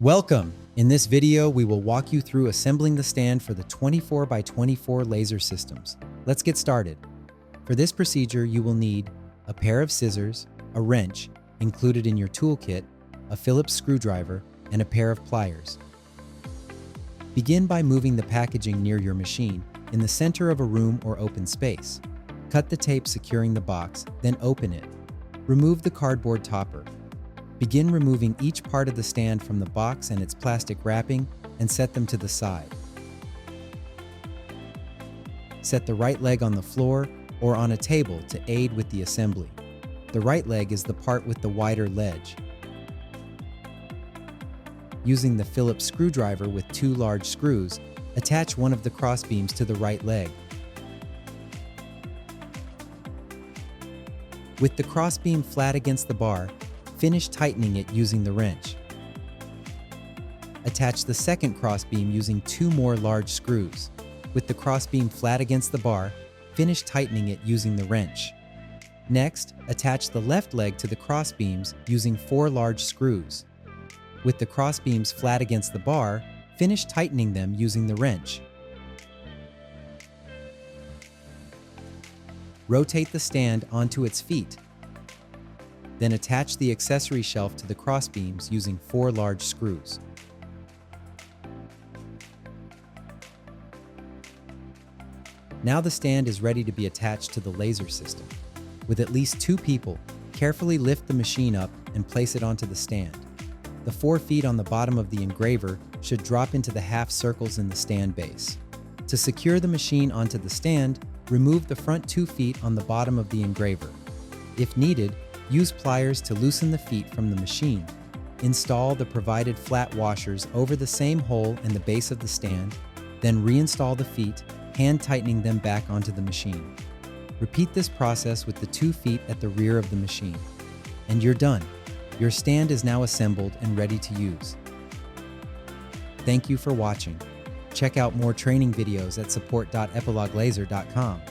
Welcome! In this video, we will walk you through assembling the stand for the 24x24 laser systems. Let's get started. For this procedure, you will need a pair of scissors, a wrench, included in your toolkit, a Phillips screwdriver, and a pair of pliers. Begin by moving the packaging near your machine in the center of a room or open space. Cut the tape securing the box, then open it. Remove the cardboard topper. Begin removing each part of the stand from the box and its plastic wrapping and set them to the side. Set the right leg on the floor or on a table to aid with the assembly. The right leg is the part with the wider ledge. Using the Phillips screwdriver with 2 large screws, attach one of the cross beams to the right leg. With the cross beam flat against the bar, finish tightening it using the wrench. Attach the second crossbeam using 2 more large screws. With the crossbeam flat against the bar, finish tightening it using the wrench. Next, attach the left leg to the crossbeams using 4 large screws. With the crossbeams flat against the bar, finish tightening them using the wrench. Rotate the stand onto its feet. Then attach the accessory shelf to the crossbeams using 4 large screws. Now the stand is ready to be attached to the laser system. With at least 2 people, carefully lift the machine up and place it onto the stand. The 4 feet on the bottom of the engraver should drop into the half circles in the stand base. To secure the machine onto the stand, remove the front 2 feet on the bottom of the engraver. If needed, use pliers to loosen the feet from the machine. Install the provided flat washers over the same hole in the base of the stand, then reinstall the feet, hand tightening them back onto the machine. Repeat this process with the 2 feet at the rear of the machine. And you're done. Your stand is now assembled and ready to use. Thank you for watching. Check out more training videos at support.epiloglaser.com.